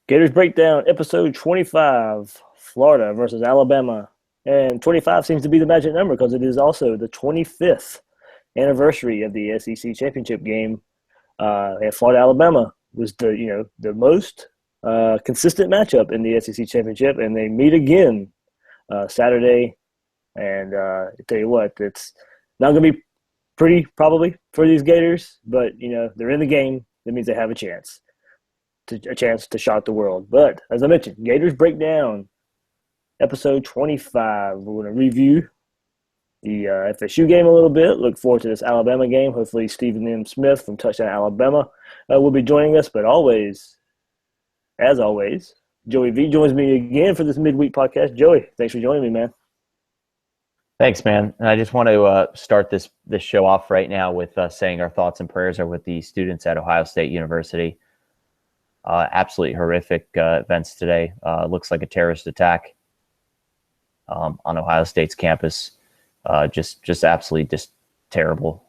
Gators Breakdown, episode 25, Florida versus Alabama. And 25 seems to be the magic number because it is also the 25th anniversary of the SEC championship game. And Florida Alabama was the most consistent matchup in the SEC championship, and they meet again Saturday. And I tell you what, it's not going to be pretty probably for these Gators, but they're in the game. That means they have a chance to shock the world. But as I mentioned, Gators Breakdown, episode 25. We're going to review the FSU game a little bit. Look forward to this Alabama game. Hopefully, Stephen M. Smith from Touchdown Alabama will be joining us. But as always, Joey V joins me again for this midweek podcast. Joey, thanks for joining me, man. Thanks, man. And I just want to start this show off right now with saying our thoughts and prayers are with the students at Ohio State University. Absolutely horrific events today. Looks like a terrorist attack on Ohio State's campus. Just absolutely just terrible.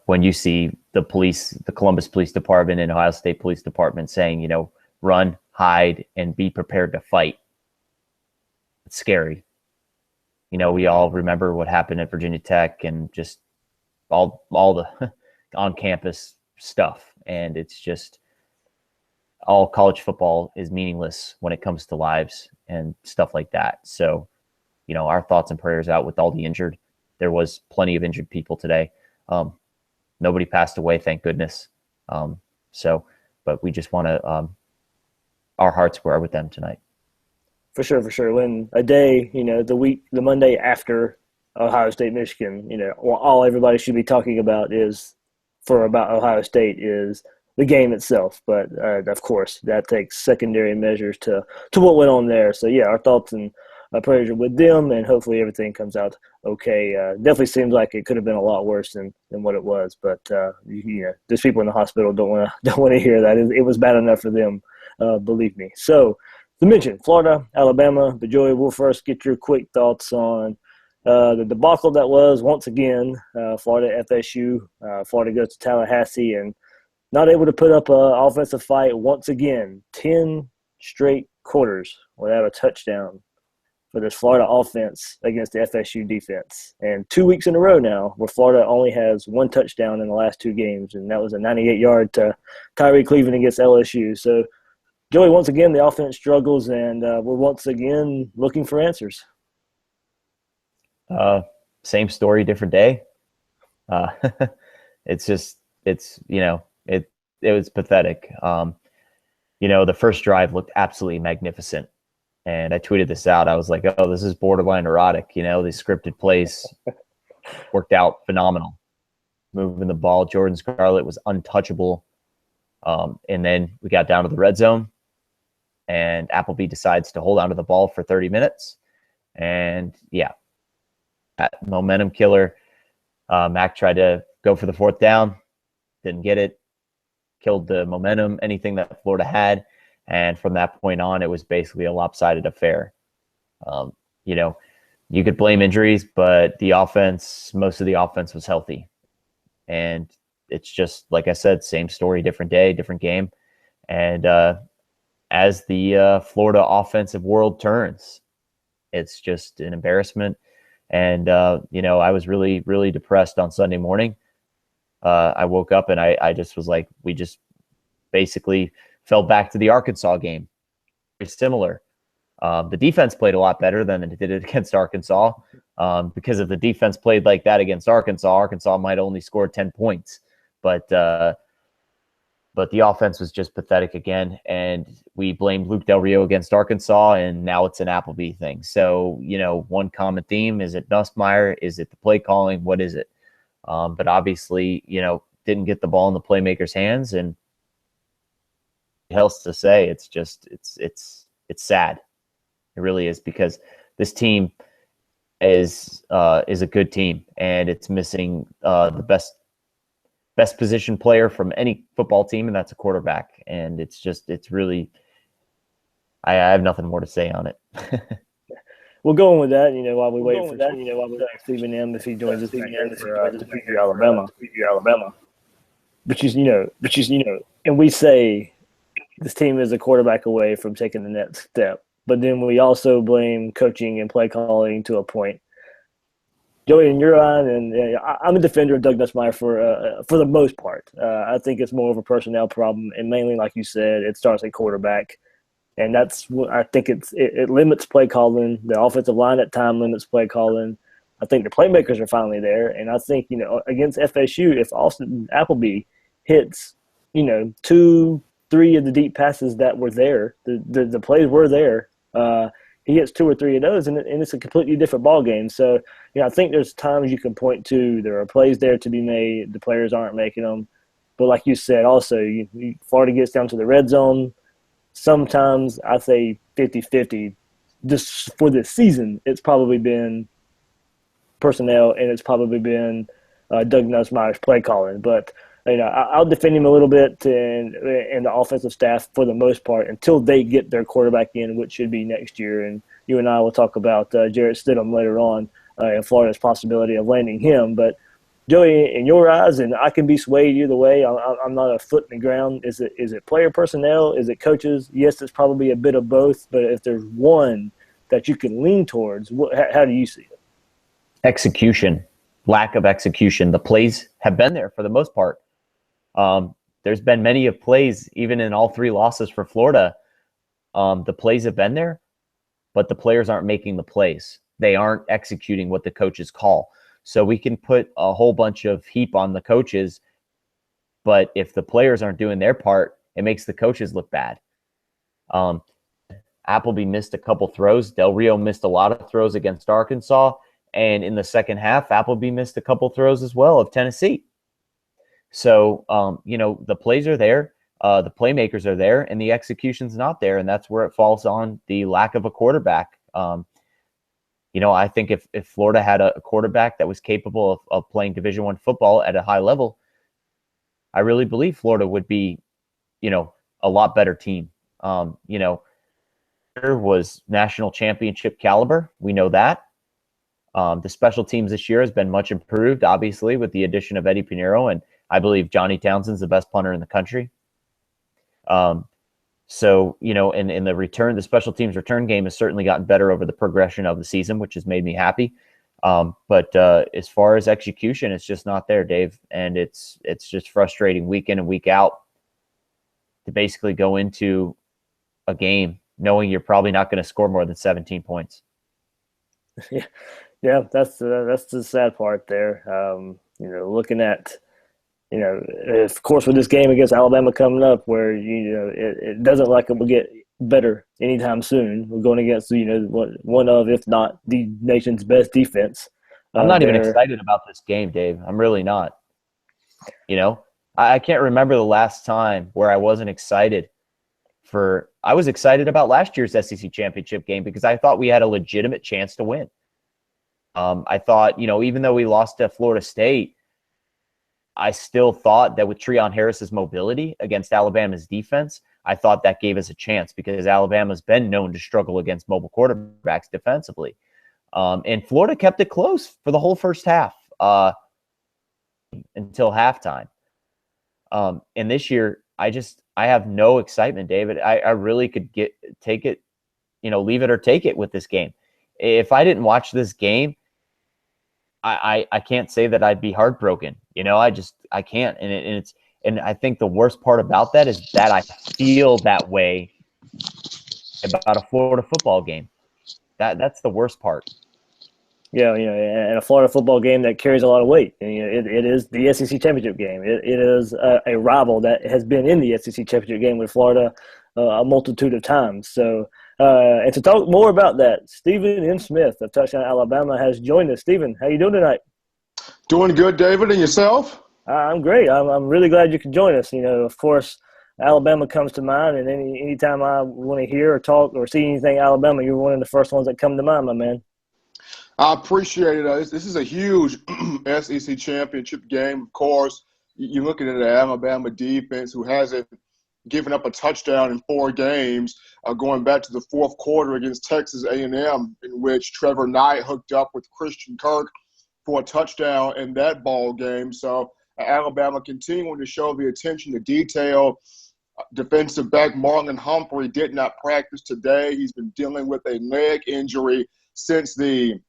When you see the police, the Columbus Police Department and Ohio State Police Department saying, run, hide, and be prepared to fight. It's scary. We all remember what happened at Virginia Tech and just all the on-campus stuff. And it's just all college football is meaningless when it comes to lives and stuff like that. So, our thoughts and prayers out with all the injured. There was plenty of injured people today. Nobody passed away, thank goodness. But we just want to, our hearts were with them tonight. For sure. When a day, the Monday after Ohio State, Michigan, all everybody should be talking about about Ohio State is the game itself. But of course, that takes secondary measures to what went on there. So yeah, our thoughts and prayers are with them, and hopefully everything comes out okay. Definitely seems like it could have been a lot worse than what it was. But those people in the hospital don't want to hear that. It was bad enough for them, believe me. So. To mention Florida, Alabama, but Joey, we'll first get your quick thoughts on the debacle that was, once again, Florida FSU. Florida goes to Tallahassee and not able to put up an offensive fight once again. 10 straight quarters without a touchdown for this Florida offense against the FSU defense. And 2 weeks in a row now where Florida only has one touchdown in the last two games, and that was a 98-yard to Tyree Cleveland against LSU. So, Joey, once again, the offense struggles, and we're once again looking for answers. Same story, different day. It was pathetic. The first drive looked absolutely magnificent, and I tweeted this out. I was like, "Oh, this is borderline erotic." The scripted plays worked out phenomenal. Moving the ball, Jordan Scarlett was untouchable, and then we got down to the red zone. And Appleby decides to hold onto the ball for 30 minutes. And, yeah, that momentum killer. Mac tried to go for the fourth down, didn't get it, killed the momentum, anything that Florida had. And from that point on, it was basically a lopsided affair. You could blame injuries, but most of the offense was healthy. And it's just, like I said, same story, different day, different game. And, as the Florida offensive world turns, it's just an embarrassment. And, I was really, really depressed on Sunday morning. I woke up and I just was like, we just basically fell back to the Arkansas game. Very similar. The defense played a lot better than it did against Arkansas. Because if the defense played like that against Arkansas might only score 10 points. But the offense was just pathetic again, and we blamed Luke Del Rio against Arkansas, and now it's an Appleby thing. So, one common theme, is it Nussmeier? Is it the play calling? What is it? But obviously, didn't get the ball in the playmaker's hands, and what else to say? It's just, it's sad. It really is, because this team is a good team, and it's missing the best position player from any football team, and that's a quarterback. And it's really, I have nothing more to say on it. We'll go on with that, while we wait for Stephen M. if he joins us to preview Alabama. But and we say this team is a quarterback away from taking the next step. But then we also blame coaching and play calling to a point. Joey, in your eye, and I'm a defender of Doug Nussmeier for the most part. I think it's more of a personnel problem, and mainly, like you said, it starts at quarterback, and that's what I think it limits play calling. The offensive line at time limits play calling. I think the playmakers are finally there, and I think against FSU, if Austin Appleby hits 2, 3 of the deep passes that were there, the plays were there. He hits 2 or 3 of those, and it's a completely different ball game. So, I think there's times you can point to there are plays there to be made. The players aren't making them. But like you said, also, Florida gets down to the red zone. Sometimes I say 50-50. Just for this season, it's probably been personnel, and it's probably been Doug Nussmeier's play calling. But I'll defend him a little bit and the offensive staff for the most part until they get their quarterback in, which should be next year. And you and I will talk about Jarrett Stidham later on and Florida's possibility of landing him. But Joey, in your eyes, and I can be swayed either way. I'm not a foot in the ground. Is it player personnel? Is it coaches? Yes, it's probably a bit of both. But if there's one that you can lean towards, how do you see it? Execution, lack of execution. The plays have been there for the most part. There's been many of plays, even in all 3 losses for Florida. The plays have been there, but the players aren't making the plays. They aren't executing what the coaches call. So we can put a whole bunch of heap on the coaches, but if the players aren't doing their part, it makes the coaches look bad. Appleby missed a couple throws. Del Rio missed a lot of throws against Arkansas. And in the second half, Appleby missed a couple throws as well of Tennessee. So, the plays are there, the playmakers are there, and the execution's not there, and that's where it falls on the lack of a quarterback. I think if Florida had a quarterback that was capable of playing Division I football at a high level, I really believe Florida would be, a lot better team. Was national championship caliber. We know that. The special teams this year has been much improved, obviously, with the addition of Eddie Pinheiro, and I believe Johnny Townsend's the best punter in the country. So, in the special teams return game has certainly gotten better over the progression of the season, which has made me happy. But as far as execution, it's just not there, Dave. And it's just frustrating week in and week out to basically go into a game knowing you're probably not going to score more than 17 points. Yeah, that's the sad part there. Looking at, of course, with this game against Alabama coming up, where it doesn't like it will get better anytime soon. We're going against one of, if not the nation's best defense. I'm not even excited about this game, Dave. I'm really not. I can't remember the last time where I wasn't excited. I was excited about last year's SEC championship game because I thought we had a legitimate chance to win. I thought, even though we lost to Florida State, I still thought that with Treon Harris's mobility against Alabama's defense, I thought that gave us a chance because Alabama's been known to struggle against mobile quarterbacks defensively. And Florida kept it close for the whole first half until halftime. And this year, I have no excitement, David. I really could take it, leave it or take it with this game. If I didn't watch this game, I can't say that I'd be heartbroken. I can't. And I think the worst part about that is that I feel that way about a Florida football game. That's the worst part. Yeah, and a Florida football game that carries a lot of weight. And, it is the SEC championship game. It is a rival that has been in the SEC championship game with Florida a multitude of times. So, and to talk more about that, Stephen M. Smith of Touchdown Alabama has joined us. Stephen, how you doing tonight? Doing good, David, and yourself? I'm great. I'm really glad you could join us. Of course, Alabama comes to mind, and anytime I want to hear or talk or see anything Alabama, you're one of the first ones that come to mind, my man. I appreciate it. This is a huge SEC championship game. Of course, you're looking at the Alabama defense who hasn't given up a touchdown in 4 games, going back to the fourth quarter against Texas A&M, in which Trevor Knight hooked up with Christian Kirk for a touchdown in that ball game. So Alabama continuing to show the attention to detail Defensive back Marlon Humphrey did not practice today. He's been dealing with a leg injury since the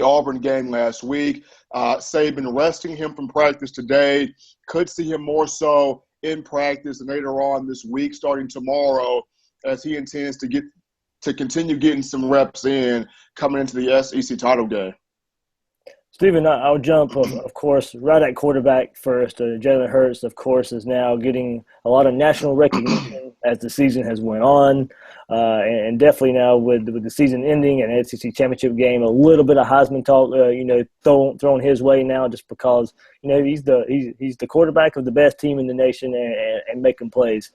Auburn game last week. Saban resting him from practice today. Could see him more so in practice later on this week, starting tomorrow, as he intends to continue getting some reps in coming into the SEC title game. Stephen, I'll jump, of course, right at quarterback first. Jalen Hurts, of course, is now getting a lot of national recognition as the season has went on. And definitely now with the season ending and SEC championship game, a little bit of Heisman talk, thrown his way now just because, he's the quarterback of the best team in the nation and making plays.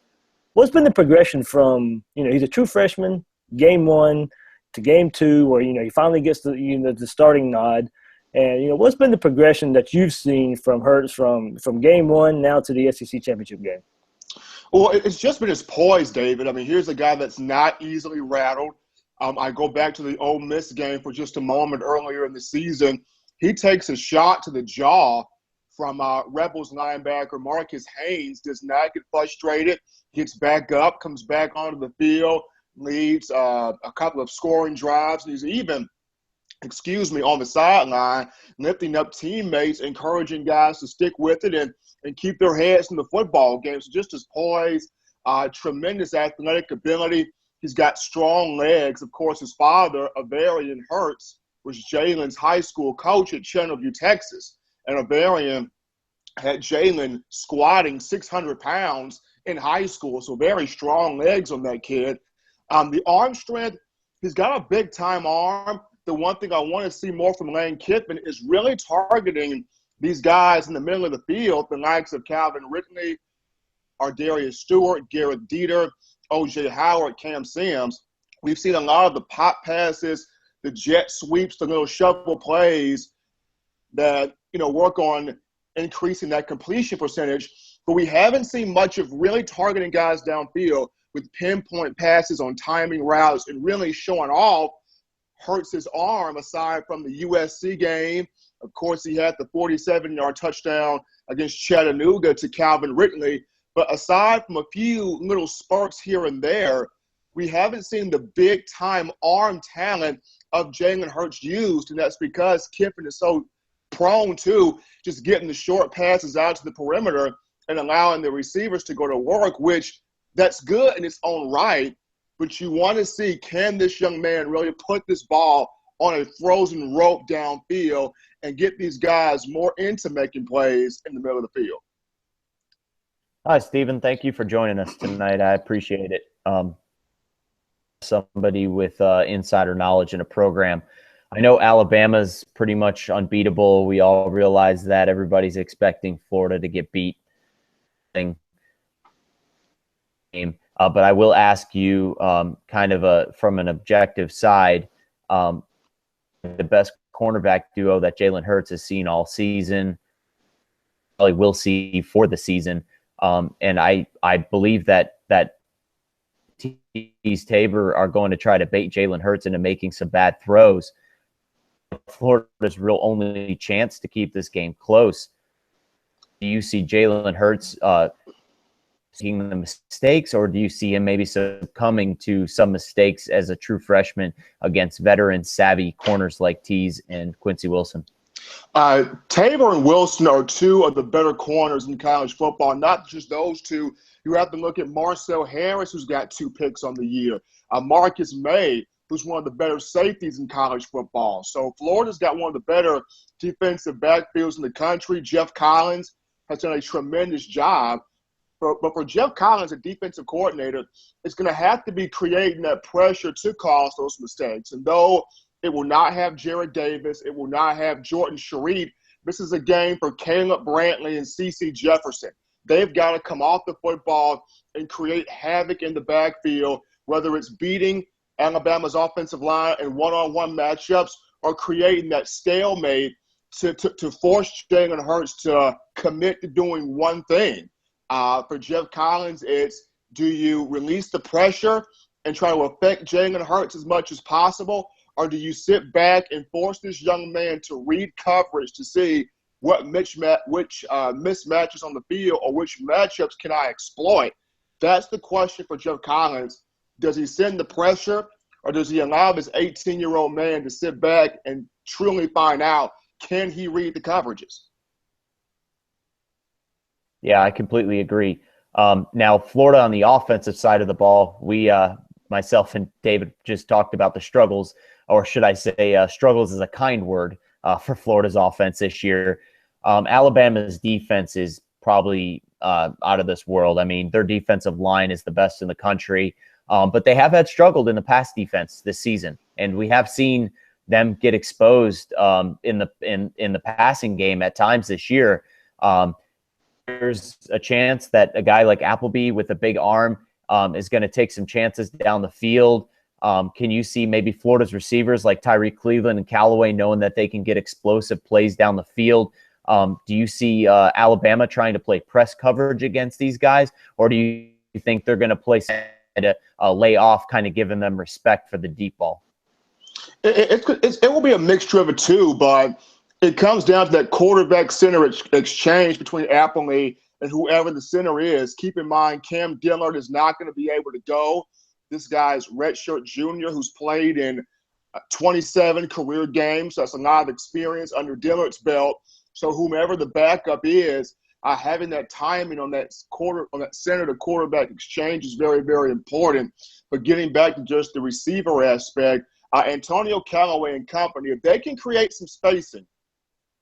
What's been the progression from, he's a true freshman, game one to game two, where, he finally gets the starting nod. And, what's been the progression that you've seen from Hurts from game one now to the SEC championship game? Well, it's just been his poise, David. I mean, here's a guy that's not easily rattled. I go back to the Ole Miss game for just a moment earlier in the season. He takes a shot to the jaw from Rebels linebacker Marcus Haynes, does not get frustrated, gets back up, comes back onto the field, leads a couple of scoring drives, and he's even – on the sideline, lifting up teammates, encouraging guys to stick with it and keep their heads in the football game. So just his poise, tremendous athletic ability. He's got strong legs. Of course, his father, Avarian Hurts, was Jalen's high school coach at Channelview, Texas. And Avarian had Jalen squatting 600 pounds in high school. So very strong legs on that kid. The arm strength, he's got a big-time arm. The one thing I want to see more from Lane Kiffin is really targeting these guys in the middle of the field, the likes of Calvin Ridley, Ardarius Stewart, Garrett Dieter, O.J. Howard, Cam Sims. We've seen a lot of the pop passes, the jet sweeps, the little shuffle plays that, work on increasing that completion percentage. But we haven't seen much of really targeting guys downfield with pinpoint passes on timing routes and really showing off Hurts' arm aside from the USC game. Of course, he had the 47-yard touchdown against Chattanooga to Calvin Ridley. But aside from a few little sparks here and there, we haven't seen the big-time arm talent of Jalen Hurts used, and that's because Kiffin is so prone to just getting the short passes out to the perimeter and allowing the receivers to go to work, which that's good in its own right. But you want to see, can this young man really put this ball on a frozen rope downfield and get these guys more into making plays in the middle of the field? Hi, Stephen. Thank you for joining us tonight. I appreciate it. Somebody with insider knowledge in a program. I know Alabama's pretty much unbeatable. We all realize that. Everybody's expecting Florida to get beat. But I will ask you kind of from an objective side, the best cornerback duo that Jalen Hurts has seen all season, probably will see for the season. And I believe that Tease Tabor are going to try to bait Jalen Hurts into making some bad throws. Florida's real only chance to keep this game close. Do you see Jalen Hurts seeing the mistakes, or do you see him maybe succumbing to some mistakes as a true freshman against veteran savvy corners like Tease and Quincy Wilson? Tabor and Wilson are two of the better corners in college football. Not just those two. You have to look at Marcel Harris, who's got 2 picks on the year. Marcus May, who's one of the better safeties in college football. So Florida's got one of the better defensive backfields in the country. Jeff Collins has done a tremendous job. But for Jeff Collins, a defensive coordinator, it's going to have to be creating that pressure to cause those mistakes. And though it will not have Jared Davis, it will not have Jordan Sharif, this is a game for Caleb Brantley and C.C. Jefferson. They've got to come off the football and create havoc in the backfield, whether it's beating Alabama's offensive line in one-on-one matchups or creating that stalemate to force Jalen Hurts to commit to doing one thing. For Jeff Collins, it's, do you release the pressure and try to affect Jalen Hurts as much as possible, or do you sit back and force this young man to read coverage to see which mismatches on the field or which matchups can I exploit? That's the question for Jeff Collins. Does he send the pressure, or does he allow this 18-year-old man to sit back and truly find out, can he read the coverages? Yeah, I completely agree. Now, Florida on the offensive side of the ball, we, myself and David just talked about the struggles, or should I say struggles is a kind word for Florida's offense this year. Alabama's defense is probably out of this world. I mean, their defensive line is the best in the country, but they have had struggled in the pass defense this season, and we have seen them get exposed in the passing game at times this year. There's a chance that a guy like Appleby with a big arm is going to take some chances down the field. Can you see maybe Florida's receivers like Tyreek Cleveland and Callaway knowing that they can get explosive plays down the field? Do you see Alabama trying to play press coverage against these guys, or do you think they're going to play to lay off, kind of giving them respect for the deep ball? It will be a mixture of the two, but it comes down to that quarterback center exchange between Appleby and whoever the center is. Keep in mind, Cam Dillard is not going to be able to go. This guy's redshirt junior who's played in 27 career games. So that's a lot of experience under Dillard's belt. So whomever the backup is, having that timing on that center to quarterback exchange is very, very important. But getting back to just the receiver aspect, Antonio Callaway and company, if they can create some spacing,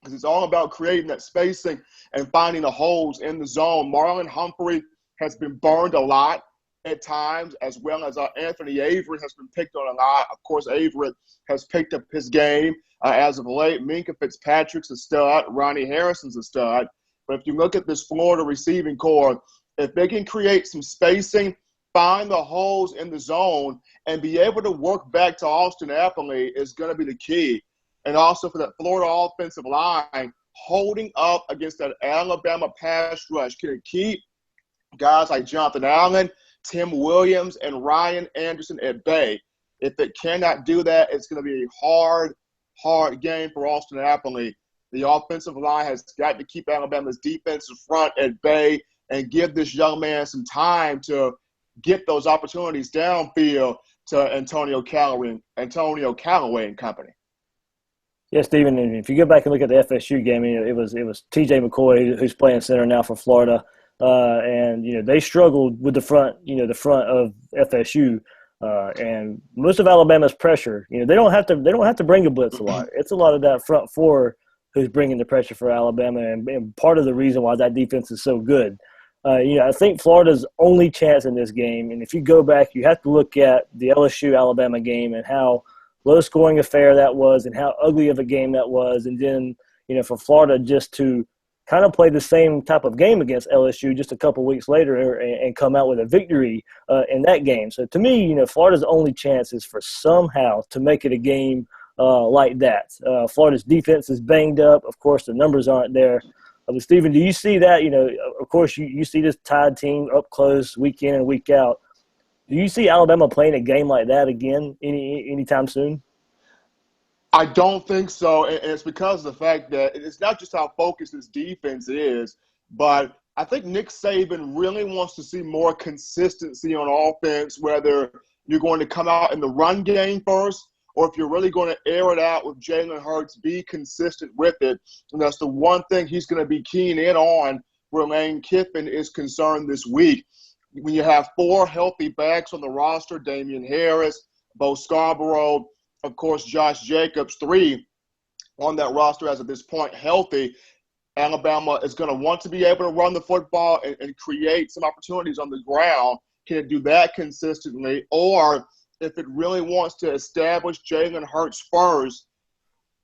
because it's all about creating that spacing and finding the holes in the zone. Marlon Humphrey has been burned a lot at times, as well as Anthony Avery has been picked on a lot. Of course, Avery has picked up his game as of late. Minka Fitzpatrick's a stud. Ronnie Harrison's a stud. But if you look at this Florida receiving core, if they can create some spacing, find the holes in the zone, and be able to work back to Austin Appleby is going to be the key. And also for that Florida offensive line, holding up against that Alabama pass rush. Can it keep guys like Jonathan Allen, Tim Williams, and Ryan Anderson at bay? If it cannot do that, it's going to be a hard game for Austin Appleby. The offensive line has got to keep Alabama's defensive front at bay and give this young man some time to get those opportunities downfield to Antonio Callaway and company. Yeah, Stephen, and if you go back and look at the FSU game, it was T.J. McCoy who's playing center now for Florida, and they struggled with the front of FSU, and most of Alabama's pressure. They don't have to bring a blitz a lot. It's a lot of that front four who's bringing the pressure for Alabama, and part of the reason why that defense is so good. I think Florida's only chance in this game, and if you go back, you have to look at the LSU-Alabama game and how low-scoring affair that was and how ugly of a game that was. And then, for Florida just to kind of play the same type of game against LSU just a couple weeks later and come out with a victory in that game. So to me, Florida's only chance is for somehow to make it a game like that. Florida's defense is banged up. Of course, the numbers aren't there. But, Stephen, do you see that? Of course, you see this Tide team up close week in and week out. Do you see Alabama playing a game like that again anytime soon? I don't think so, and it's because of the fact that it's not just how focused this defense is, but I think Nick Saban really wants to see more consistency on offense, whether you're going to come out in the run game first or if you're really going to air it out with Jalen Hurts, be consistent with it. And that's the one thing he's going to be keying in on where Lane Kiffin is concerned this week. When you have four healthy backs on the roster, Damian Harris, Bo Scarborough, of course, Josh Jacobs, three on that roster as of this point healthy, Alabama is going to want to be able to run the football and create some opportunities on the ground. Can it do that consistently? Or if it really wants to establish Jalen Hurts first,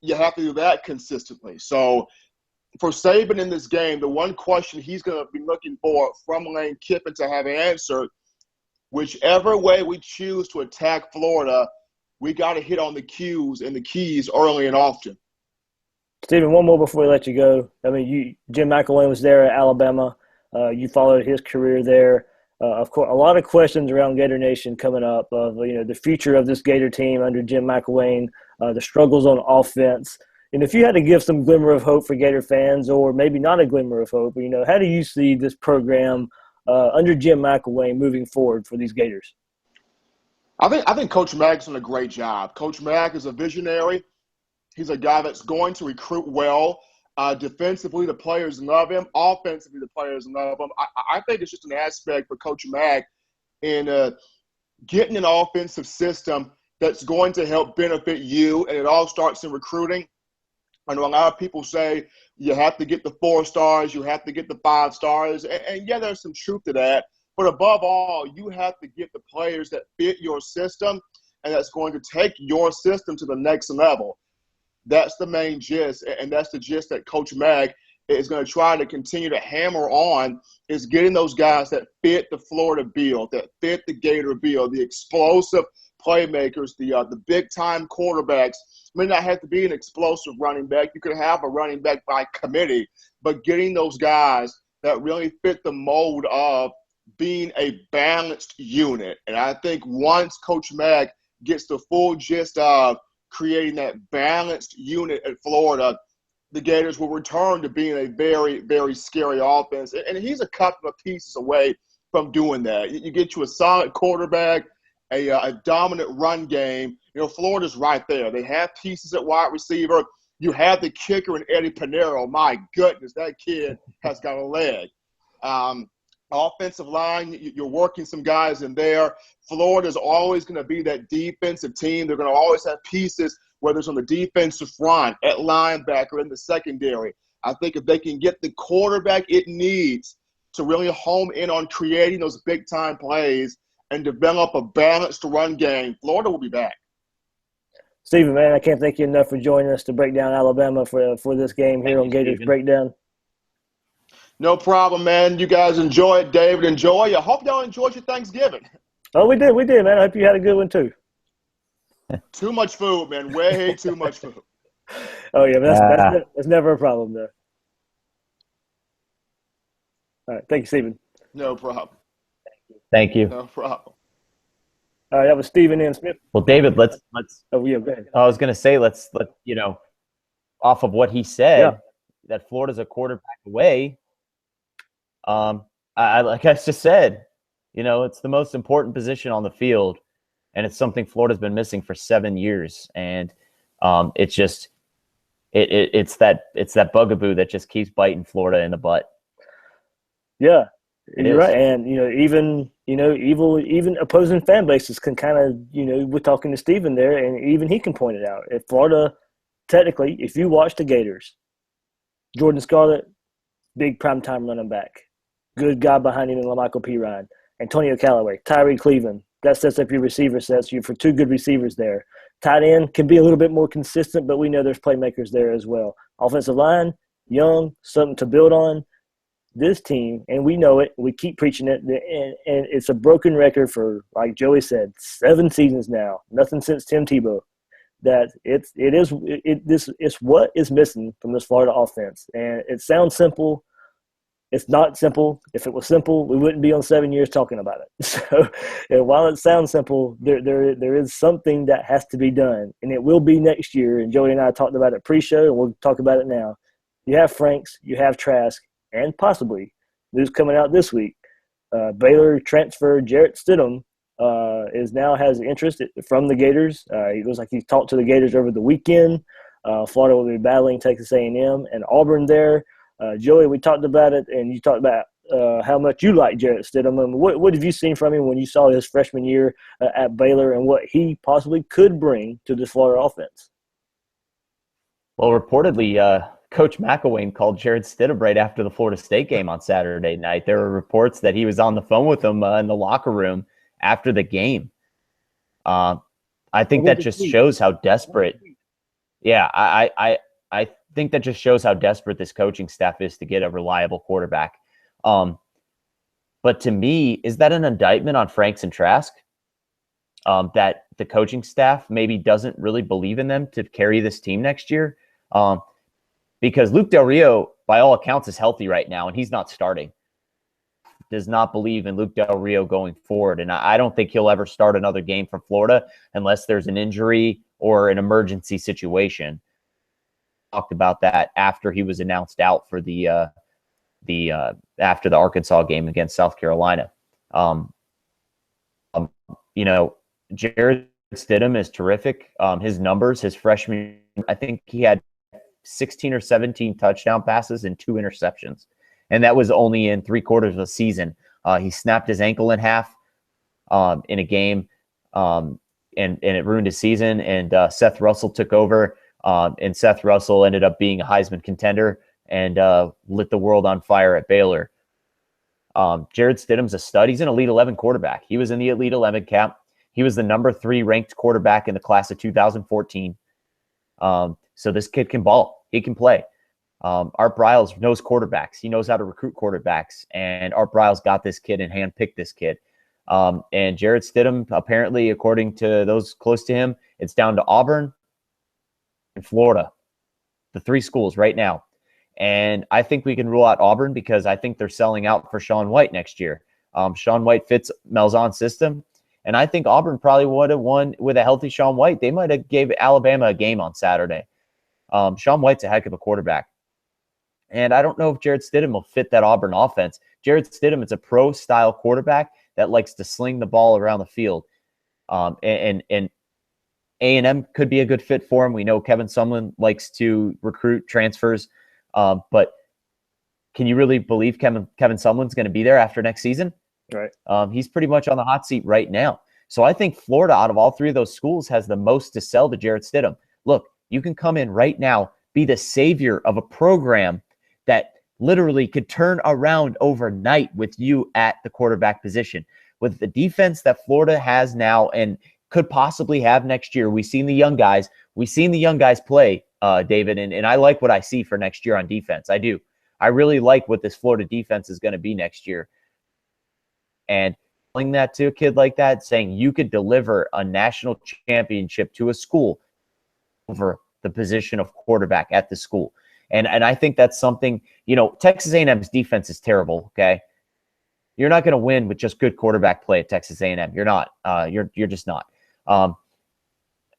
you have to do that consistently. So for Saban in this game, the one question he's going to be looking for from Lane Kiffin to have answered, whichever way we choose to attack Florida, we got to hit on the cues and the keys early and often. Stephen, one more before we let you go. I mean, Jim McElwain was there at Alabama. You followed his career there. Of course, a lot of questions around Gator Nation coming up of the future of this Gator team under Jim McElwain, the struggles on offense. And if you had to give some glimmer of hope for Gator fans, or maybe not a glimmer of hope, how do you see this program under Jim McElwain moving forward for these Gators? I think Coach Mack's done a great job. Coach Mack is a visionary. He's a guy that's going to recruit well. Defensively, the players love him. Offensively, the players love him. I think it's just an aspect for Coach Mack in getting an offensive system that's going to help benefit you, and it all starts in recruiting. I know a lot of people say you have to get the 4 stars, you have to get the 5 stars, and yeah, there's some truth to that. But above all, you have to get the players that fit your system, and that's going to take your system to the next level. That's the main gist, and that's the gist that Coach Mack is going to try to continue to hammer on, is getting those guys that fit the Florida bill, that fit the Gator bill, the explosive playmakers, the big-time quarterbacks. May not have to be an explosive running back. You could have a running back by committee, but getting those guys that really fit the mold of being a balanced unit. And I think once Coach Mack gets the full gist of creating that balanced unit at Florida, the Gators will return to being a very, very scary offense. And he's a couple of pieces away from doing that. You get you a solid quarterback, a dominant run game. You know, Florida's right there. They have pieces at wide receiver. You have the kicker in Eddie Pinero. My goodness, that kid has got a leg. Offensive line, you're working some guys in there. Florida's always going to be that defensive team. They're going to always have pieces, whether it's on the defensive front, at linebacker, in the secondary. I think if they can get the quarterback it needs to really home in on creating those big-time plays and develop a balanced run game, Florida will be back. Stephen, man, I can't thank you enough for joining us to break down Alabama for this game here on Gators Breakdown. No problem, man. You guys enjoy it. David, enjoy. I hope y'all enjoyed your Thanksgiving. Oh, we did, man. I hope you had a good one, too. Too much food, man. Way too much food. Oh, yeah, that's never a problem, though. All right, thank you, Stephen. No problem. Thank you. No problem. All right, that was Stephen N. Smith. Well, David, let's. Oh, yeah, go ahead. I was going to say, let's off of what he said, that Florida's a quarterback away. Like I just said, it's the most important position on the field, and it's something Florida's been missing for 7 years. And it's just it's that bugaboo that just keeps biting Florida in the butt. Yeah, you're right. And even opposing fan bases can kind of we're talking to Stephen there, and even he can point it out. If Florida, technically, if you watch the Gators, Jordan Scarlett, big primetime running back. Good guy behind him in LaMichael Pirine. Antonio Callaway, Tyree Cleveland. That sets up your receiver sets you for 2 good receivers there. Tight end can be a little bit more consistent, but we know there's playmakers there as well. Offensive line, young, something to build on. This team, and we know it, we keep preaching it, and it's a broken record for, like Joey said, 7 seasons now. Nothing since Tim Tebow. That it's what is missing from this Florida offense. And it sounds simple. It's not simple. If it was simple, we wouldn't be on 7 years talking about it. So while it sounds simple, there is something that has to be done, and it will be next year. And Joey and I talked about it pre-show, and we'll talk about it now. You have Franks, you have Trask, and possibly news coming out this week. Baylor transfer Jarrett Stidham has interest from the Gators. He looks like he's talked to the Gators over the weekend. Florida will be battling Texas A&M and Auburn there. Joey, we talked about it, and you talked about how much you like Jarrett Stidham. And what have you seen from him when you saw his freshman year at Baylor and what he possibly could bring to this Florida offense? Well, reportedly, Coach McElwain called Jarrett Stidham right after the Florida State game on Saturday night. There were reports that he was on the phone with him in the locker room after the game. I think that just shows how desperate. Yeah, I think that just shows how desperate this coaching staff is to get a reliable quarterback. But to me, is that an indictment on Franks and Trask? That the coaching staff maybe doesn't really believe in them to carry this team next year? Because Luke Del Rio, by all accounts, is healthy right now, and he's not starting. Does not believe in Luke Del Rio going forward, and I don't think he'll ever start another game for Florida unless there's an injury or an emergency situation. Talked about that after he was announced out for the after the Arkansas game against South Carolina. You know, Jared Stidham is terrific. His numbers, his freshman, I think he had 16 or 17 touchdown passes and 2 interceptions. And that was only in 3/4 of the season. He snapped his ankle in half in a game, and it ruined his season. And Seth Russell took over, and Seth Russell ended up being a Heisman contender and lit the world on fire at Baylor. Jared Stidham's a stud. He's an Elite 11 quarterback. He was in the Elite 11 camp. He was the number 3 ranked quarterback in the class of 2014. So this kid can ball. He can play. Art Briles knows quarterbacks. He knows how to recruit quarterbacks. And Art Briles got this kid and handpicked this kid. And Jared Stidham, apparently, according to those close to him, it's down to Auburn and Florida, the 3 schools right now. And I think we can rule out Auburn because I think they're selling out for Sean White next year. Sean White fits Malzahn's system. And I think Auburn probably would have won with a healthy Sean White. They might have gave Alabama a game on Saturday. Sean White's a heck of a quarterback. And I don't know if Jared Stidham will fit that Auburn offense. Jared Stidham is a pro-style quarterback that likes to sling the ball around the field. And A&M could be a good fit for him. We know Kevin Sumlin likes to recruit transfers. But can you really believe Kevin Sumlin's going to be there after next season? Right. He's pretty much on the hot seat right now. So I think Florida, out of all 3 of those schools, has the most to sell to Jared Stidham. Look, you can come in right now, be the savior of a program that literally could turn around overnight with you at the quarterback position. With the defense that Florida has now and could possibly have next year, we've seen the young guys. We've seen the young guys play, David, and I like what I see for next year on defense. I do. I really like what this Florida defense is going to be next year. And telling that to a kid like that, saying you could deliver a national championship to a school over the position of quarterback at the school. And I think that's something, Texas A&M's defense is terrible, okay? You're not going to win with just good quarterback play at Texas A&M. You're not. You're just not.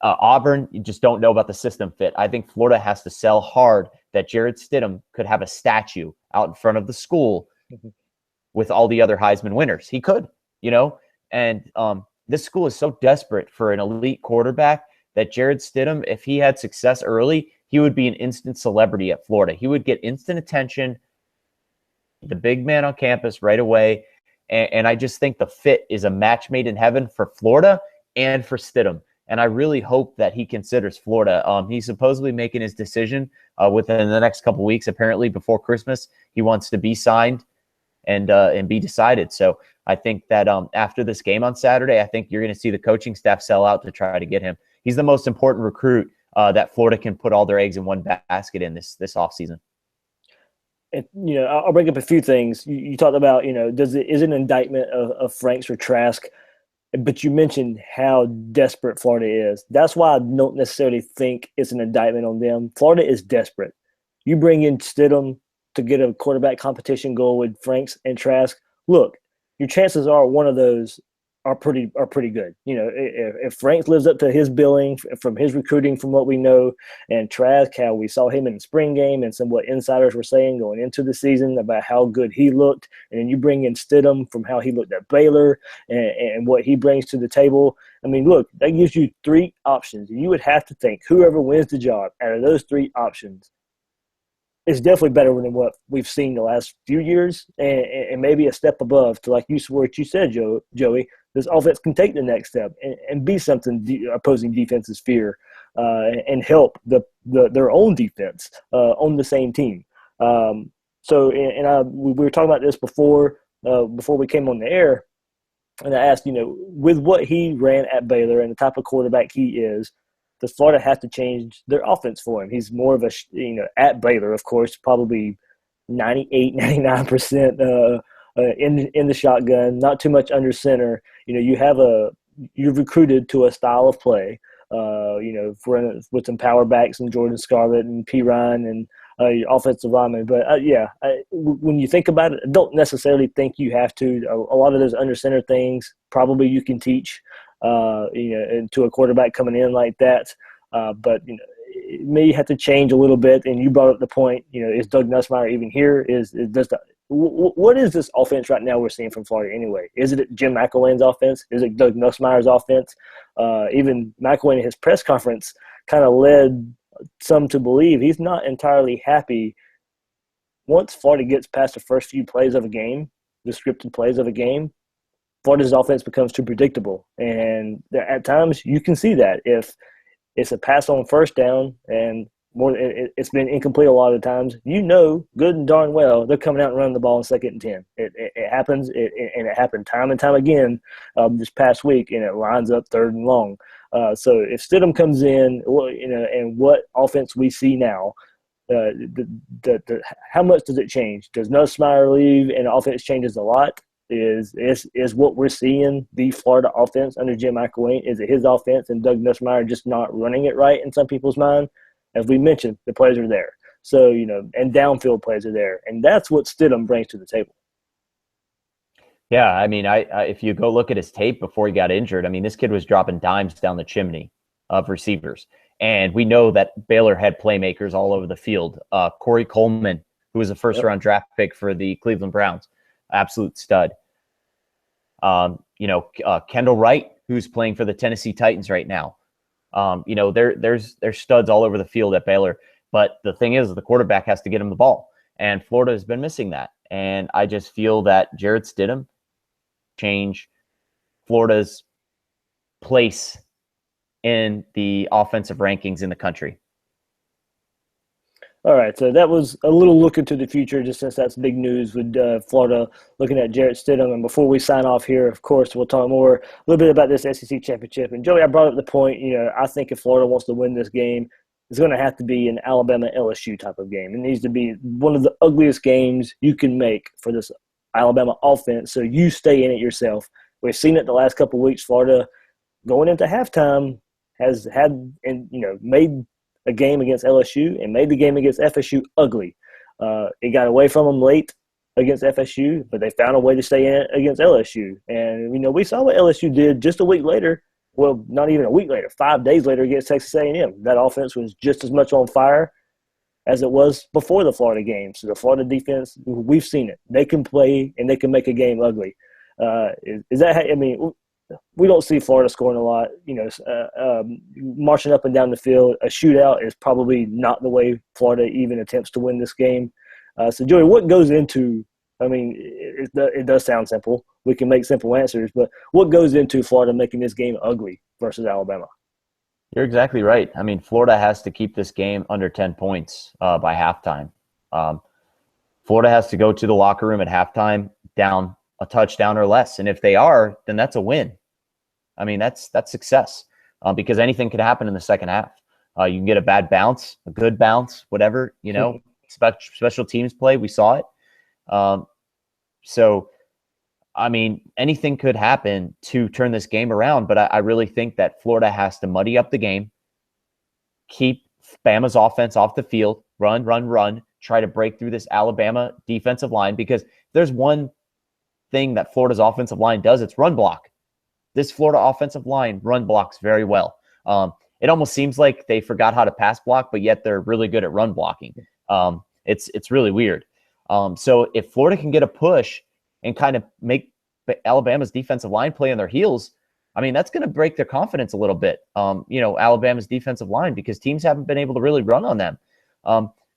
Auburn, you just don't know about the system fit. I think Florida has to sell hard that Jared Stidham could have a statue out in front of the school with all the other Heisman winners. He could, and this school is so desperate for an elite quarterback that Jared Stidham, if he had success early, he would be an instant celebrity at Florida. He would get instant attention, the big man on campus right away. And I just think the fit is a match made in heaven for Florida and for Stidham. And I really hope that he considers Florida. He's supposedly making his decision within the next couple of weeks. Apparently, before Christmas, he wants to be signed and be decided. So I think that after this game on Saturday, I think you're going to see the coaching staff sell out to try to get him. He's the most important recruit that Florida can put all their eggs in one basket in this offseason. And, I'll bring up a few things. You talked about, is it an indictment of Franks or Trask? But you mentioned how desperate Florida is. That's why I don't necessarily think it's an indictment on them. Florida is desperate. You bring in Stidham to get a quarterback competition going with Franks and Trask. Look, your chances are one of those are pretty good. If Franks lives up to his billing from his recruiting, from what we know, and Trask, how we saw him in the spring game, and some what insiders were saying going into the season about how good he looked, and then you bring in Stidham from how he looked at Baylor and what he brings to the table. I mean, look, that gives you 3 options, and you would have to think whoever wins the job out of those 3 options is definitely better than what we've seen the last few years, and maybe a step above to, like you said, Joey. This offense can take the next step and be something opposing defenses fear and help their own defense on the same team. We were talking about this before we came on the air, and I asked, with what he ran at Baylor and the type of quarterback he is, does Florida have to change their offense for him? He's more of a, at Baylor, of course, probably 98, 99% in the shotgun, not too much under center. You've recruited to a style of play, with some power backs and Jordan Scarlett and P. Ryan and your offensive lineman. But when you think about it, I don't necessarily think you have to. A lot of those under center things probably you can teach, and to a quarterback coming in like that. But it may have to change a little bit. And you brought up the point, is Doug Nussmeier even here? what is this offense right now we're seeing from Florida anyway? Is it Jim McElwain's offense? Is it Doug Nussmeier's offense? Even McElwain in his press conference kind of led some to believe he's not entirely happy once Florida gets past the first few plays of a game, the scripted plays of a game. Florida's offense becomes too predictable, and at times you can see that if it's a pass on first down and it's been incomplete a lot of times. Good and darn well, they're coming out and running the ball in 2nd and 10. It happens, and it happened time and time again this past week, and it lines up 3rd and long. So if Stidham comes in, and what offense we see now, how much does it change? Does Nussmeier leave and the offense changes a lot? Is what we're seeing the Florida offense under Jim McElwain? Is it his offense and Doug Nussmeier just not running it right in some people's mind? As we mentioned, the plays are there. So, and downfield plays are there. And that's what Stidham brings to the table. Yeah, I mean, I if you go look at his tape before he got injured, I mean, this kid was dropping dimes down the chimney of receivers. And we know that Baylor had playmakers all over the field. Corey Coleman, who was a first-round draft pick for the Cleveland Browns, absolute stud. Kendall Wright, who's playing for the Tennessee Titans right now. There's studs all over the field at Baylor. But the thing is, the quarterback has to get him the ball. And Florida has been missing that. And I just feel that Jarrett Stidham change Florida's place in the offensive rankings in the country. All right, so that was a little look into the future, just since that's big news with Florida looking at Jarrett Stidham. And before we sign off here, of course, we'll talk a little bit about this SEC championship. And Joey, I brought up the point, I think if Florida wants to win this game, it's going to have to be an Alabama-LSU type of game. It needs to be one of the ugliest games you can make for this Alabama offense, so you stay in it yourself. We've seen it the last couple of weeks. Florida, going into halftime, has had made a game against LSU and made the game against FSU ugly. It got away from them late against FSU, but they found a way to stay in it against LSU. And, we saw what LSU did just a week later. Well, not even a week later, 5 days later against Texas A&M. That offense was just as much on fire as it was before the Florida game. So the Florida defense, we've seen it. They can play and they can make a game ugly. Is that – we don't see Florida scoring a lot. Marching up and down the field, a shootout is probably not the way Florida even attempts to win this game. So, Joey, what goes into – it does sound simple. We can make simple answers, but what goes into Florida making this game ugly versus Alabama? You're exactly right. Florida has to keep this game under 10 points by halftime. Florida has to go to the locker room at halftime down a touchdown or less. And if they are, then that's a win. That's success because anything can happen in the second half. You can get a bad bounce, a good bounce, whatever, special teams play. We saw it. Anything could happen to turn this game around, but I really think that Florida has to muddy up the game, keep Bama's offense off the field, run, try to break through this Alabama defensive line, because there's one thing that Florida's offensive line does, it's run block. This Florida offensive line run blocks very well. It almost seems like they forgot how to pass block, but yet they're really good at run blocking. It's really weird. So if Florida can get a push and kind of make Alabama's defensive line play on their heels, that's going to break their confidence a little bit. Alabama's defensive line, because teams haven't been able to really run on them.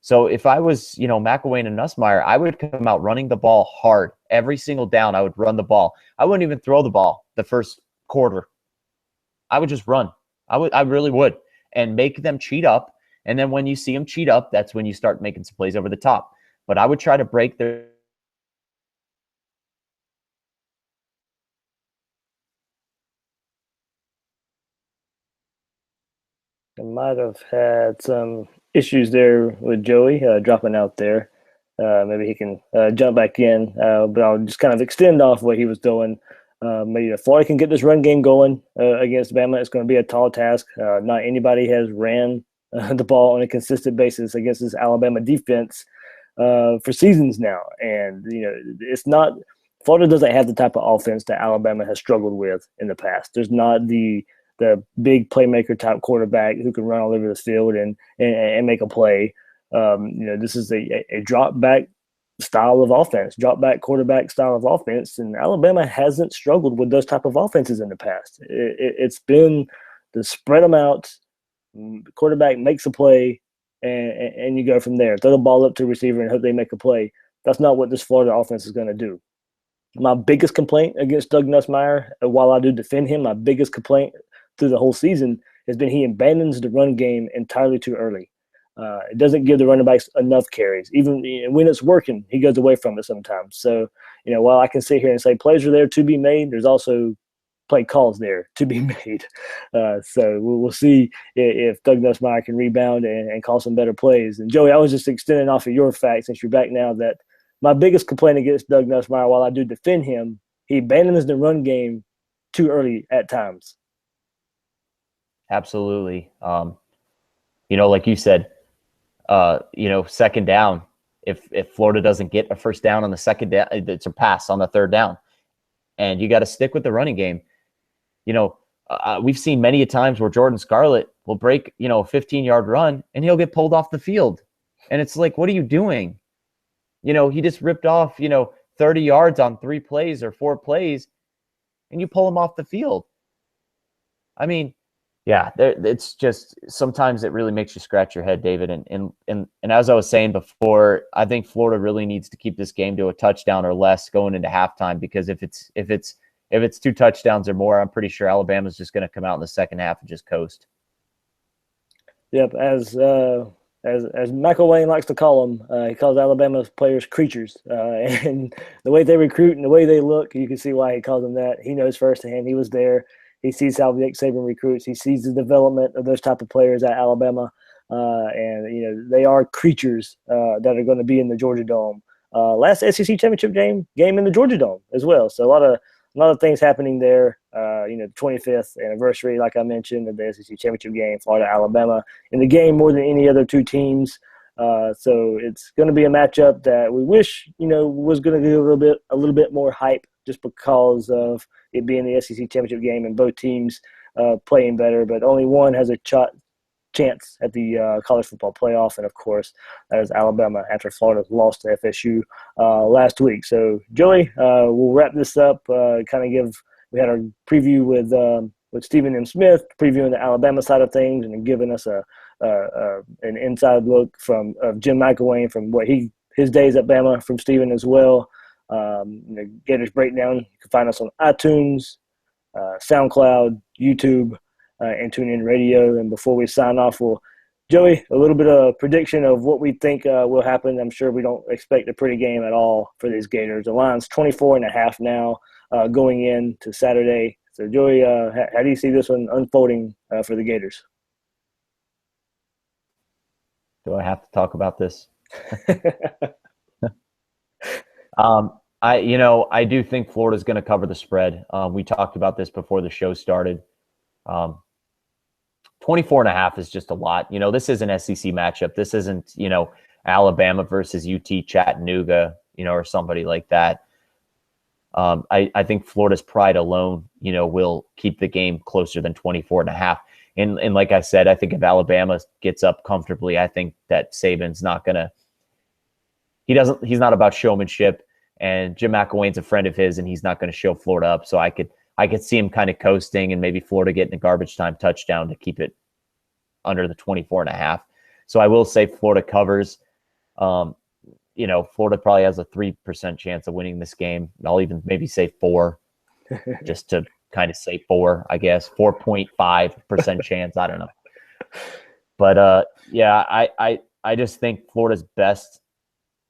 So if I was, McElwain and Nussmeier, I would come out running the ball hard. Every single down, I would run the ball. I wouldn't even throw the ball the first quarter. I would just run. I really would, and make them cheat up. And then when you see them cheat up, that's when you start making some plays over the top. But I would try to break their I might have had some issues there with Joey dropping out there. Maybe he can jump back in, but I'll just kind of extend off what he was doing. Maybe if Florida can get this run game going against Bama, it's going to be a tall task. Not anybody has ran the ball on a consistent basis against this Alabama defense for seasons now. And, it's not – Florida doesn't have the type of offense that Alabama has struggled with in the past. There's not the big playmaker type quarterback who can run all over the field and make a play. This is a drop back style of offense, drop back quarterback style of offense. And Alabama hasn't struggled with those type of offenses in the past. It's been to spread them out. The quarterback makes a play, and you go from there. Throw the ball up to the receiver and hope they make a play. That's not what this Florida offense is going to do. My biggest complaint against Doug Nussmeier, while I do defend him, my biggest complaint through the whole season has been he abandons the run game entirely too early. It doesn't give the running backs enough carries. Even when it's working, he goes away from it sometimes. So, while I can sit here and say plays are there to be made, there's also play calls there to be made. So we'll see if Doug Nussmeier can rebound and call some better plays. And Joey, I was just extending off of your fact since you're back now that my biggest complaint against Doug Nussmeier, while I do defend him, he abandons the run game too early at times. Absolutely. Like you said, second down, if Florida doesn't get a first down on the second down, it's a pass on the third down. And you got to stick with the running game. We've seen many a times where Jordan Scarlett will break, a 15-yard run and he'll get pulled off the field. And it's like, what are you doing? He just ripped off, 30 yards on 3 plays or 4 plays, and you pull him off the field. I mean, yeah, it's just sometimes it really makes you scratch your head, David. And as I was saying before, I think Florida really needs to keep this game to a touchdown or less going into halftime, because if it's 2 touchdowns or more, I'm pretty sure Alabama's just going to come out in the second half and just coast. Yep, as McElwain likes to call them, he calls Alabama's players creatures. And the way they recruit and the way they look, you can see why he calls them that. He knows firsthand. He was there. He sees how Nick Saban recruits. He sees the development of those type of players at Alabama. And they are creatures that are going to be in the Georgia Dome. Last SEC championship game in the Georgia Dome as well. So a lot of things happening there. The 25th anniversary, like I mentioned, of the SEC championship game, Florida, Alabama, in the game more than any other 2 teams. So it's going to be a matchup that we wish, was going to get a little bit more hype, just because of it being the SEC championship game and both teams playing better. But only one has a chance at the college football playoff, and of course that is Alabama after Florida lost to FSU last week. So Joey, we'll wrap this up. We had our preview with Stephen M. Smith previewing the Alabama side of things and giving us an inside look from Jim McElwain from his days at Bama from Stephen as well. Gators Breakdown. You can find us on iTunes, SoundCloud, YouTube, and TuneIn Radio. And before we sign off, Joey, a little bit of prediction of what we think will happen. I'm sure we don't expect a pretty game at all for these Gators. The line's 24.5 now going into Saturday. So, Joey, how do you see this one unfolding for the Gators? Do I have to talk about this? I do think Florida's going to cover the spread. We talked about this before the show started. 24.5 is just a lot. This is an SEC matchup. This isn't, Alabama versus UT Chattanooga, or somebody like that. I think Florida's pride alone, will keep the game closer than 24.5. And like I said, I think if Alabama gets up comfortably, I think that Saban's not going to – he's not about showmanship. And Jim McElwain's a friend of his, and he's not going to show Florida up. So I could see him kind of coasting and maybe Florida getting a garbage time touchdown to keep it under the 24.5. So I will say Florida covers. Florida probably has a 3% chance of winning this game. I'll even maybe say 4, just to kind of say 4, I guess. 4.5% chance. I don't know. But I just think Florida's best.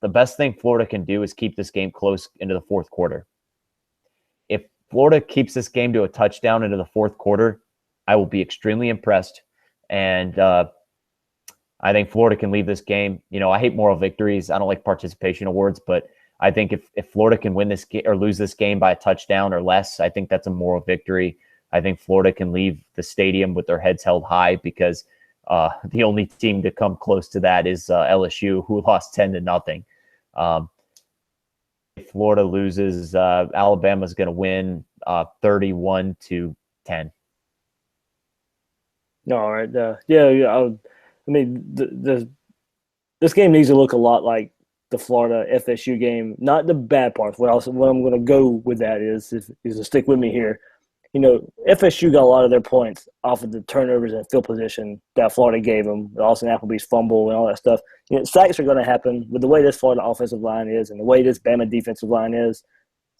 The best thing Florida can do is keep this game close into the fourth quarter. If Florida keeps this game to a touchdown into the fourth quarter, I will be extremely impressed. And I think Florida can leave this game. I hate moral victories. I don't like participation awards, but I think if Florida can win this game or lose this game by a touchdown or less, I think that's a moral victory. I think Florida can leave the stadium with their heads held high, because the only team to come close to that is LSU, who lost 10-0. If Florida loses, Alabama's going to win 31-10. All right. This game needs to look a lot like the Florida FSU game. Not the bad parts. What I'm going to go with that is to stick with me here. FSU got a lot of their points off of the turnovers and field position that Florida gave them, the Austin Applebee's fumble and all that stuff. Sacks are going to happen with the way this Florida offensive line is and the way this Bama defensive line is.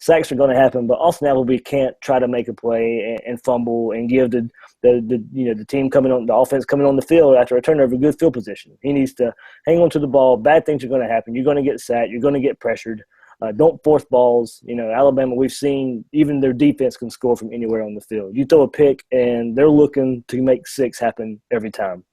Sacks are going to happen, but Austin Appleby can't try to make a play and fumble and give the team coming on, the offense coming on the field after a turnover, good field position. He needs to hang on to the ball. Bad things are going to happen. You're going to get sacked. You're going to get pressured. Don't force balls. Alabama, we've seen even their defense can score from anywhere on the field. You throw a pick, and they're looking to make 6 happen every time.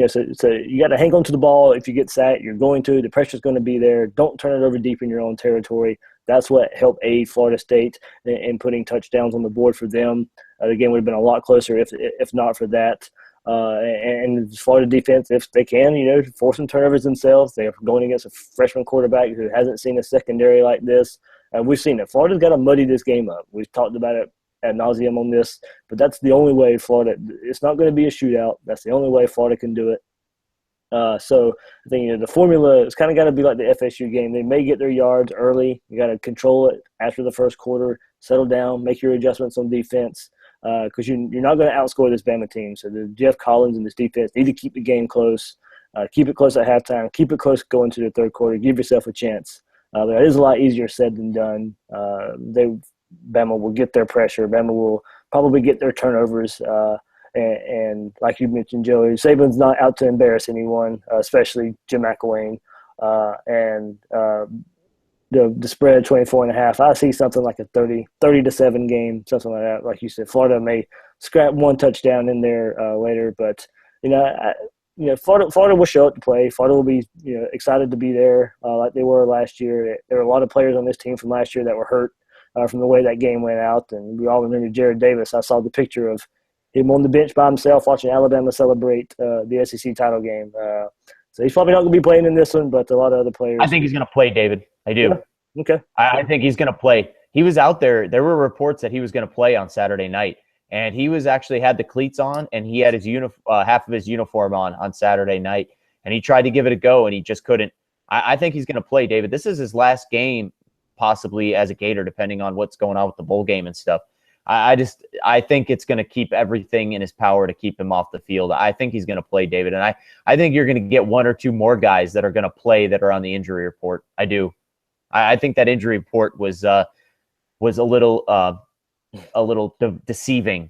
So you got to hang on to the ball. If you get sacked, you're going to. The pressure's going to be there. Don't turn it over deep in your own territory. That's what helped aid Florida State in putting touchdowns on the board for them. The game would have been a lot closer if not for that. And Florida defense, if they can, force some turnovers themselves. They're going against a freshman quarterback who hasn't seen a secondary like this. We've seen it. Florida's got to muddy this game up. We've talked about it ad nauseum on this, but that's the only way Florida – it's not going to be a shootout. That's the only way Florida can do it. So I think the formula it's kind of got to be like the FSU game. They may get their yards early. You got to control it after the first quarter, settle down, make your adjustments on defense because you're not going to outscore this Bama team. So the Jeff Collins and this defense need to keep the game close, keep it close at halftime, keep it close going to the third quarter, give yourself a chance. But it is a lot easier said than done. Bama will get their pressure. Bama will probably get their turnovers. And like you mentioned, Joey, Saban's not out to embarrass anyone, especially Jim McElwain. And the spread 24.5, I see something like a 30-7 game, something like that. Like you said, Florida may scrap one touchdown in there later, but Florida will show up to play. Florida will be excited to be there like they were last year. There were a lot of players on this team from last year that were hurt from the way that game went out, and we all remember Jared Davis. I saw the picture of him on the bench by himself watching Alabama celebrate the SEC title game. So he's probably not going to be playing in this one, but a lot of other players. I think he's going to play, David. I do. Yeah. Okay. I think he's going to play. He was out there. There were reports that he was going to play on Saturday night, and he was actually had the cleats on, and he had his half of his uniform on Saturday night, and he tried to give it a go, and he just couldn't. I think he's going to play, David. This is his last game, possibly as a Gator, depending on what's going on with the bowl game and stuff. I think it's going to keep everything in his power to keep him off the field. I think he's going to play, David. And I think you're going to get 1 or 2 more guys that are going to play that are on the injury report. I do. I think that injury report was a little deceiving,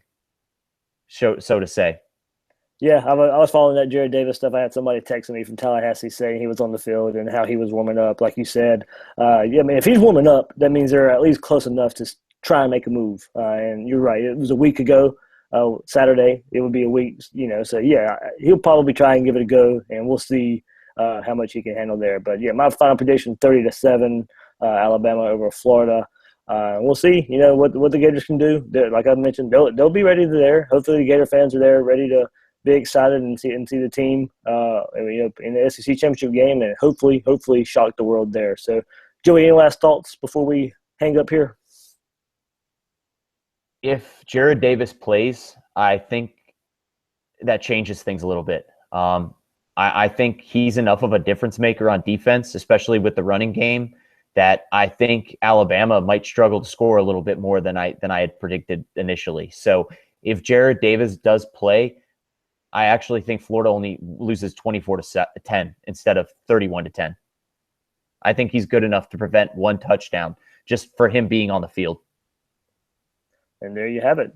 so to say. Yeah, I was following that Jared Davis stuff. I had somebody texting me from Tallahassee saying he was on the field and how he was warming up, like you said. If he's warming up, that means they're at least close enough to try and make a move. And you're right. It was a week ago, Saturday. It would be a week, So, yeah, he'll probably try and give it a go, and we'll see how much he can handle there. But, yeah, my final prediction, 30-7, Alabama over Florida. We'll see, what the Gators can do. Like I mentioned, they'll be ready there. Hopefully the Gator fans are there ready to be excited and see the team in the SEC championship game and hopefully shock the world there. So, Joey, any last thoughts before we hang up here? If Jared Davis plays, I think that changes things a little bit. I think he's enough of a difference maker on defense, especially with the running game, that I think Alabama might struggle to score a little bit more than I had predicted initially. So if Jared Davis does play, I actually think Florida only loses 24-10 instead of 31-10. I think he's good enough to prevent 1 touchdown just for him being on the field. And there you have it.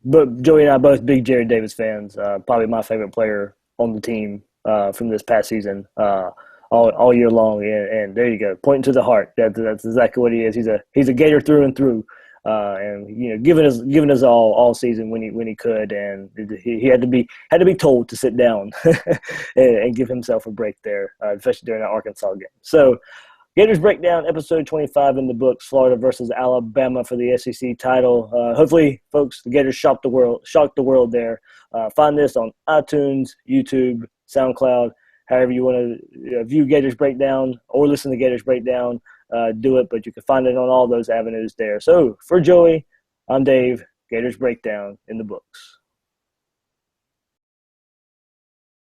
But Joey and I both big Jared Davis fans. Probably my favorite player on the team from this past season, all year long. And there you go, pointing to the heart. That's exactly what he is. He's a Gator through and through. And giving us all season when he could, and he had to be told to sit down and give himself a break there, especially during that Arkansas game. So. Gators Breakdown, episode 25 in the books, Florida versus Alabama for the SEC title. Hopefully, folks, the Gators shocked the world there. Find this on iTunes, YouTube, SoundCloud, however you want to view Gators Breakdown or listen to Gators Breakdown, do it, but you can find it on all those avenues there. So, for Joey, I'm Dave, Gators Breakdown in the books.